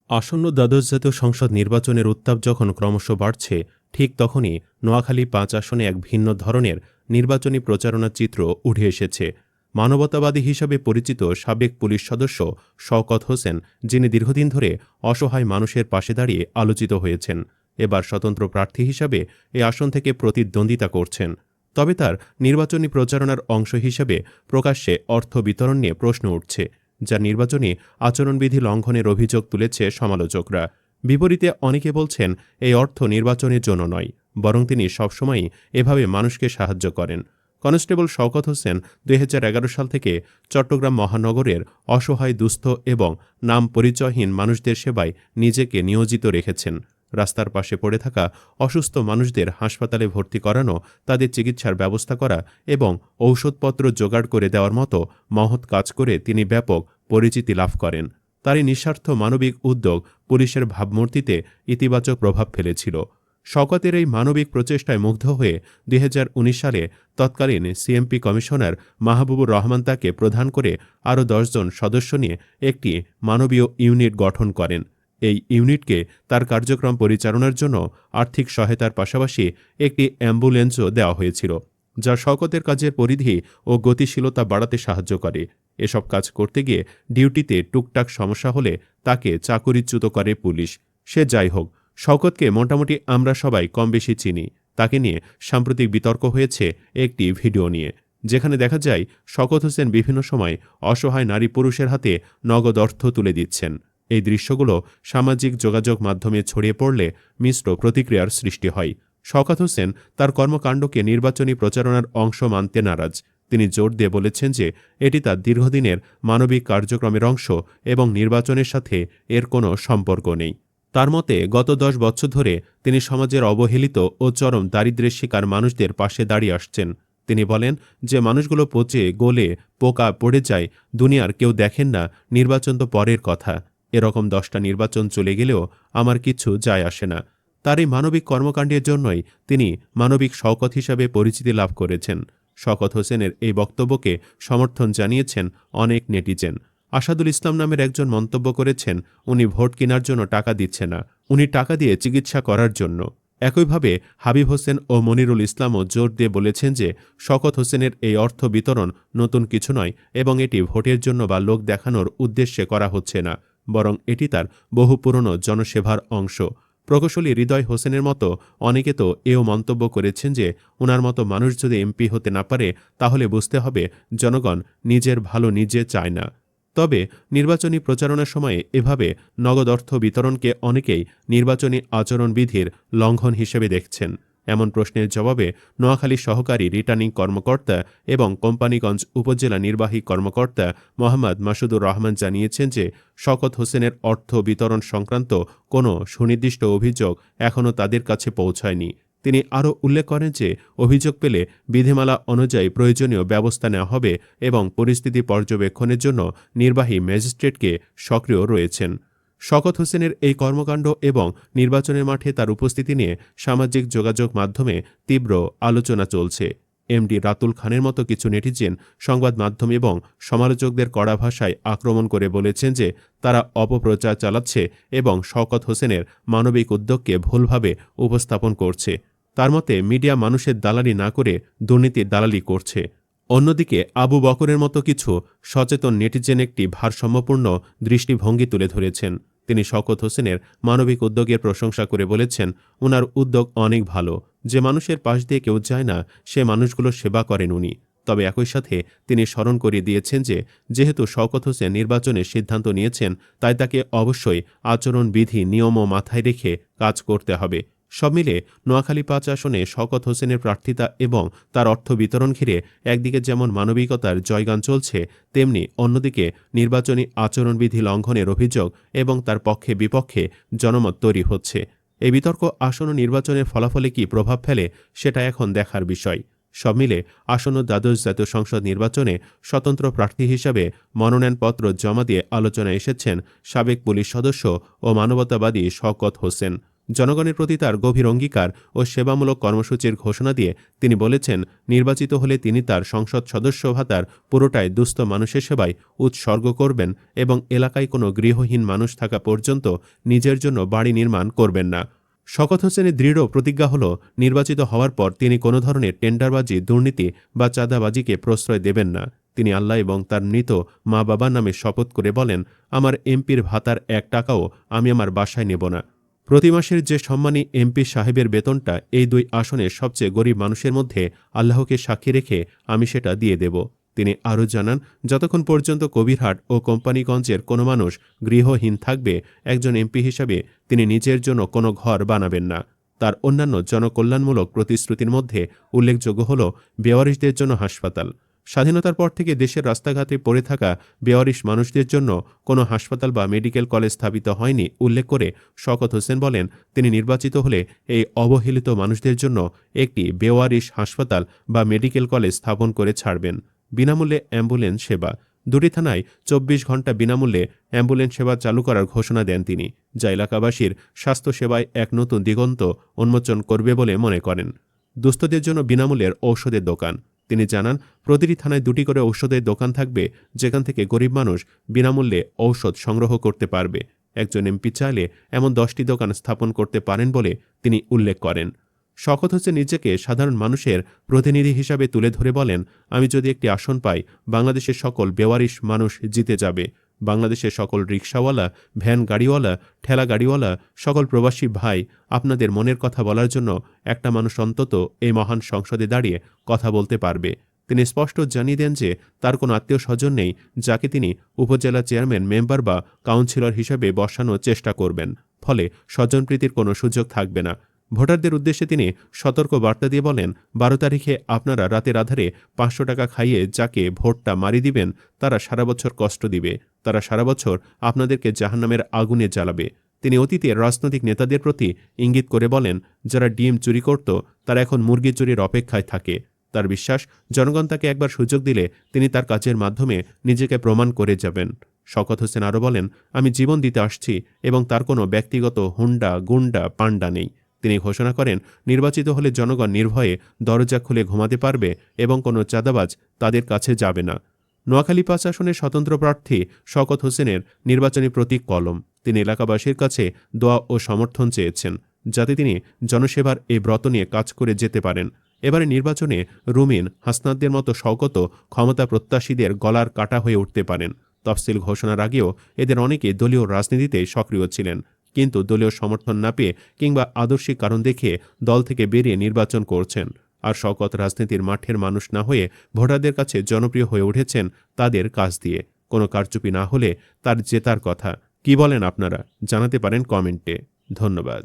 আসন্ন দ্বাদশ জাতীয় সংসদ নির্বাচনের উত্তাপ যখন ক্রমশ বাড়ছে, ঠিক তখনই নোয়াখালী ৫ আসনে এক ভিন্ন ধরনের নির্বাচনী প্রচারণার চিত্র উঠে এসেছে। মানবতাবাদী হিসাবে পরিচিত সাবেক পুলিশ সদস্য শওকত হোসেন, যিনি দীর্ঘদিন ধরে অসহায় মানুষের পাশে দাঁড়িয়ে আলোচিত হয়েছেন, এবার স্বতন্ত্র প্রার্থী হিসাবে এ আসন থেকে প্রতিদ্বন্দ্বিতা করছেন। তবে তার নির্বাচনী প্রচারণার অংশ হিসেবে প্রকাশ্যে অর্থ বিতরণ নিয়ে প্রশ্ন উঠছে, যা নির্বাচনী আচরণবিধি লঙ্ঘনের অভিযোগ তুলেছে সমালোচকরা। বিপরীতে অনেকে বলছেন, এই অর্থ নির্বাচনের জন্য নয়, বরং তিনি সবসময়ই এভাবে মানুষকে সাহায্য করেন। কনস্টেবল শওকত হোসেন ২০১১ সাল থেকে চট্টগ্রাম মহানগরের অসহায়, দুস্থ এবং নাম পরিচয়হীন মানুষদের সেবায় নিজেকে নিয়োজিত রেখেছেন। রাস্তার পাশে পড়ে থাকা অসুস্থ মানুষদের হাসপাতালে ভর্তি করানো, তাদের চিকিৎসার ব্যবস্থা করা এবং ঔষধপত্র জোগাড় করে দেওয়ার মতো মহৎ কাজ করে তিনি ব্যাপক পরিচিতি লাভ করেন। তারই নিঃস্বার্থ মানবিক উদ্যোগ পুলিশের ভাবমূর্তিতে ইতিবাচক প্রভাব ফেলেছিল। শওকতের এই মানবিক প্রচেষ্টায় মুগ্ধ হয়ে ২০১৯ সালে তৎকালীন সিএমপি কমিশনার মাহবুবুর রহমান তাকে প্রধান করে আরও ১০ জন সদস্য নিয়ে একটি মানবীয় ইউনিট গঠন করেন। এই ইউনিটকে তার কার্যক্রম পরিচালনার জন্য আর্থিক সহায়তার পাশাপাশি একটি অ্যাম্বুলেন্সও দেওয়া হয়েছিল, যা শওকতের কাজের পরিধি ও গতিশীলতা বাড়াতে সাহায্য করে। এসব কাজ করতে গিয়ে ডিউটিতে টুকটাক সমস্যা হলে তাকে চাকুরিচ্যুত করে পুলিশ। সে যাই হোক, শওকতকে মোটামুটি আমরা সবাই কম বেশি চিনি। তাকে নিয়ে সাম্প্রতিক বিতর্ক হয়েছে একটি ভিডিও নিয়ে, যেখানে দেখা যায় শওকত হোসেন বিভিন্ন সময় অসহায় নারী পুরুষের হাতে নগদ অর্থ তুলে দিচ্ছেন। এই দৃশ্যগুলো সামাজিক যোগাযোগ মাধ্যমে ছড়িয়ে পড়লে মিশ্র প্রতিক্রিয়ার সৃষ্টি হয়। শওকত হোসেন তার কর্মকাণ্ডকে নির্বাচনী প্রচারণার অংশ মানতে নারাজ। তিনি জোর দিয়ে বলেছেন যে এটি তার দীর্ঘদিনের মানবিক কার্যক্রমের অংশ এবং নির্বাচনের সাথে এর কোনো সম্পর্ক নেই। তার মতে, গত ১০ বছর ধরে তিনি সমাজের অবহেলিত ও চরম দারিদ্র্যের শিকার মানুষদের পাশে দাঁড়িয়ে আসছেন। তিনি বলেন, যে মানুষগুলো পচে গলে পোকা পড়ে যায়, দুনিয়ার কেউ দেখেন না, নির্বাচন তো পরের কথা। এরকম ১০টা নির্বাচন চলে গেলেও আমার কিছু যায় আসে না। তার এই মানবিক কর্মকাণ্ডের জন্যই তিনি মানবিক শওকত হিসাবে পরিচিতি লাভ করেছেন। শওকত হোসেনের এই বক্তব্যকে সমর্থন জানিয়েছেন অনেক নেটিজেন। আসাদুল ইসলাম নামের একজন মন্তব্য করেছেন, উনি ভোট কেনার জন্য টাকা দিচ্ছে না, উনি টাকা দিয়ে চিকিৎসা করার জন্য। একইভাবে হাবিব হোসেন ও মনিরুল ইসলামও জোর দিয়ে বলেছেন যে শওকত হোসেনের এই অর্থ বিতরণ নতুন কিছু নয় এবং এটি ভোটের জন্য বা লোক দেখানোর উদ্দেশ্যে করা হচ্ছে না, বরং এটি তার বহু পুরনো জনসেবার অংশ। প্রকৌশলী হৃদয় হোসেনের মতো অনেকে তো এও মন্তব্য করেছেন যে ওনার মতো মানুষ যদি এমপি হতে না পারে, তাহলে বুঝতে হবে জনগণ নিজের ভালো নিজে চায় না। তবে নির্বাচনী প্রচারণার সময়ে এভাবে নগদ অর্থ বিতরণকে অনেকেই নির্বাচনী আচরণবিধির লঙ্ঘন হিসেবে দেখছেন। এমন প্রশ্নের জবাবে নোয়াখালী সহকারী রিটার্নিং কর্মকর্তা এবং কোম্পানীগঞ্জ উপজেলা নির্বাহী কর্মকর্তা মোহাম্মদ মাসুদুর রহমান জানিয়েছেন যে শওকত হোসেনের অর্থ বিতরণ সংক্রান্ত কোনো সুনির্দিষ্ট অভিযোগ এখনও তাদের কাছে পৌঁছায়নি। তিনি আরও উল্লেখ করেন যে অভিযোগ পেলে বিধিমালা অনুযায়ী প্রয়োজনীয় ব্যবস্থা নেওয়া হবে এবং পরিস্থিতি পর্যবেক্ষণের জন্য নির্বাহী ম্যাজিস্ট্রেটকে সক্রিয় রয়েছেন। শওকত হোসেনের এই কর্মকাণ্ড এবং নির্বাচনের মাঠে তার উপস্থিতি নিয়ে সামাজিক যোগাযোগ মাধ্যমে তীব্র আলোচনা চলছে। এমডি রাতুল খানের মতো কিছু নেটিজেন সংবাদ মাধ্যম এবং সমালোচকদের কড়া ভাষায় আক্রমণ করে বলেছেন যে তারা অপপ্রচার চালাচ্ছে এবং শওকত হোসেনের মানবিক উদ্যোগকে ভুলভাবে উপস্থাপন করছে। তার মতে, মিডিয়া মানুষের দালালি না করে দুর্নীতির দালালি করছে। অন্যদিকে আবু বকরের মতো কিছু সচেতন নেটিজেন একটি ভারসাম্যপূর্ণ দৃষ্টিভঙ্গি তুলে ধরেছেন। তিনি শওকত হোসেনের মানবিক উদ্যোগের প্রশংসা করে বলেছেন, উনার উদ্যোগ অনেক ভালো। যে মানুষের পাশ দিয়ে কেউ যায় না, সে মানুষগুলো সেবা করেন উনি। তবে একই সাথে তিনি স্মরণ করিয়ে দিয়েছেন যে যেহেতু শওকত হোসেন নির্বাচনের সিদ্ধান্ত নিয়েছেন, তাই তাকে অবশ্যই আচরণবিধি নিয়মও মাথায় রেখে কাজ করতে হবে। সব মিলে নোয়াখালী ৫ আসনে শওকত হোসেনের প্রার্থিতা এবং তার অর্থ বিতরণ ঘিরে একদিকে যেমন মানবিকতার জয়গান চলছে, তেমনি অন্যদিকে নির্বাচনী আচরণবিধি লঙ্ঘনের অভিযোগ এবং তার পক্ষে বিপক্ষে জনমত তৈরি হচ্ছে। এই বিতর্ক আসন্ন নির্বাচনের ফলাফলে কি প্রভাব ফেলে, সেটা এখন দেখার বিষয়। সব মিলে আসন্ন দ্বাদশ জাতীয় সংসদ নির্বাচনে স্বতন্ত্র প্রার্থী হিসাবে মনোনয়নপত্র জমা দিয়ে আলোচনায় এসেছেন সাবেক পুলিশ সদস্য ও মানবতাবাদী শওকত হোসেন। জনগণের প্রতি তার গভীর অঙ্গীকার ও সেবামূলক কর্মসূচির ঘোষণা দিয়ে তিনি বলেছেন, নির্বাচিত হলে তিনি তার সংসদ সদস্য ভাতার পুরোটাই দুস্থ মানুষের সেবায় উৎসর্গ করবেন এবং এলাকায় কোনো গৃহহীন মানুষ থাকা পর্যন্ত নিজের জন্য বাড়ি নির্মাণ করবেন না। শওকত হোসেনের দৃঢ় প্রতিজ্ঞা হল, নির্বাচিত হওয়ার পর তিনি কোনো ধরনের টেন্ডারবাজি, দুর্নীতি বা চাঁদাবাজিকে প্রশ্রয় দেবেন না। তিনি আল্লাহ এবং তার মৃত মা বাবার নামে শপথ করে বলেন, আমার এমপির ভাতার 1 টাকাও আমি আমার বাসায় নেব না। প্রতি মাসের যে সম্মানী এমপি সাহেবের বেতনটা এই 2 আসনের সবচেয়ে গরিব মানুষের মধ্যে আল্লাহকে সাক্ষী রেখে আমি সেটা দিয়ে দেব। তিনি আরও জানান, যতক্ষণ পর্যন্ত কবিরহাট ও কোম্পানিগঞ্জের কোনো মানুষ গৃহহীন থাকবে, একজন এমপি হিসাবে তিনি নিজের জন্য কোনো ঘর বানাবেন না। তার অন্যান্য জনকল্যাণমূলক প্রতিশ্রুতির মধ্যে উল্লেখযোগ্য হল বেওয়ারিশদের জন্য হাসপাতাল। স্বাধীনতার পর থেকে দেশের রাস্তাঘাটে পড়ে থাকা বেওয়ারিশ মানুষদের জন্য কোনো হাসপাতাল বা মেডিকেল কলেজ স্থাপিত হয়নি উল্লেখ করে শওকত হোসেন বলেন, তিনি নির্বাচিত হলে এই অবহেলিত মানুষদের জন্য একটি বেওয়ারিশ হাসপাতাল বা মেডিকেল কলেজ স্থাপন করে ছাড়বেন। বিনামূল্যে অ্যাম্বুলেন্স সেবা। 2টি থানায় 24 ঘণ্টা বিনামূল্যে অ্যাম্বুলেন্স সেবা চালু করার ঘোষণা দেন তিনি, যা এলাকাবাসীর স্বাস্থ্যসেবায় এক নতুন দিগন্ত উন্মোচন করবে বলে মনে করেন। দুস্থদের জন্য বিনামূল্যের ঔষধের দোকান। তিনি জানান, প্রতিটি থানায় 2টি করে ঔষধের দোকান থাকবে, যেখান থেকে গরিব মানুষ বিনামূল্যে ঔষধ সংগ্রহ করতে পারবে। একজন এমপি চাইলে এমন 10টি দোকান স্থাপন করতে পারেন বলে তিনি উল্লেখ করেন। শওকত হোসেন নিজেকে সাধারণ মানুষের প্রতিনিধি হিসাবে তুলে ধরে বলেন, আমি যদি একটি আসন পাই, বাংলাদেশের সকল বেওয়ারিশ মানুষ জিতে যাবে। বাংলাদেশের সকল রিকশাওয়ালা, ভ্যান গাড়িওয়ালা, ঠেলা গাড়িওয়ালা, সকল প্রবাসী ভাই, আপনাদের মনের কথা বলার জন্য একটা মানুষ অন্তত এই মহান সংসদে দাঁড়িয়ে কথা বলতে পারবে। তিনি স্পষ্ট জানিয়ে দেন যে তার কোনো আত্মীয় স্বজন নেই যাকে তিনি উপজেলা চেয়ারম্যান, মেম্বার বা কাউন্সিলর হিসেবে বসানোর চেষ্টা করবেন। ফলে স্বজনপ্রীতির কোনো সুযোগ থাকবে না। ভোটারদের উদ্দেশ্যে তিনি সতর্ক বার্তা দিয়ে বলেন, 12 তারিখে আপনারা রাতের আধারে 500 টাকা খাইয়ে যাকে ভোটটা মারি দিবেন, তারা সারা বছর কষ্ট দিবে, তারা সারা বছর আপনাদেরকে জাহান্নামের আগুনে জ্বালাবে। তিনি অতীতের রাজনৈতিক নেতাদের প্রতি ইঙ্গিত করে বলেন, যারা ডিম চুরি করত তারা এখন মুরগি চুরির অপেক্ষায় থাকে। তার বিশ্বাস, জনগণ তাকে একবার সুযোগ দিলে তিনি তার কাজের মাধ্যমে নিজেকে প্রমাণ করে যাবেন। শওকত হোসেন আরও বলেন, আমি জীবন দিতে আসছি এবং তার কোনো ব্যক্তিগত হুন্ডা, গুন্ডা, পান্ডা নেই। তিনি ঘোষণা করেন, নির্বাচিত হলে জনগণ নির্ভয়ে দরজা খুলে ঘুমাতে পারবে এবং কোনো চাঁদাবাজ তাদের কাছে যাবে না। নোয়াখালী 5 আসনের স্বতন্ত্র প্রার্থী শওকত হোসেনের নির্বাচনী প্রতীক কলম। তিনি এলাকাবাসীর কাছে দোয়া ও সমর্থন চেয়েছেন, যাতে তিনি জনসেবার এই ব্রত নিয়ে কাজ করে যেতে পারেন। এবারে নির্বাচনে রুমিন, হাসনাতদের মতো শওকত ক্ষমতা প্রত্যাশীদের গলার কাটা হয়ে উঠতে পারেন। তফসিল ঘোষণার আগেও এদের অনেকে দলীয় রাজনীতিতে সক্রিয় ছিলেন, কিন্তু দলীয় সমর্থন না পেয়ে কিংবা আদর্শিক কারণ দেখিয়ে দল থেকে বেরিয়ে নির্বাচন করছেন। আর শওকত রাজনীতির মাঠের মানুষ না হয়ে ভোটারদের কাছে জনপ্রিয় হয়ে উঠেছেন তাদের কাজ দিয়ে। কোনো কারচুপি না হলে তার জেতার কথা। কি বলেন আপনারা? জানাতে পারেন কমেন্টে। ধন্যবাদ।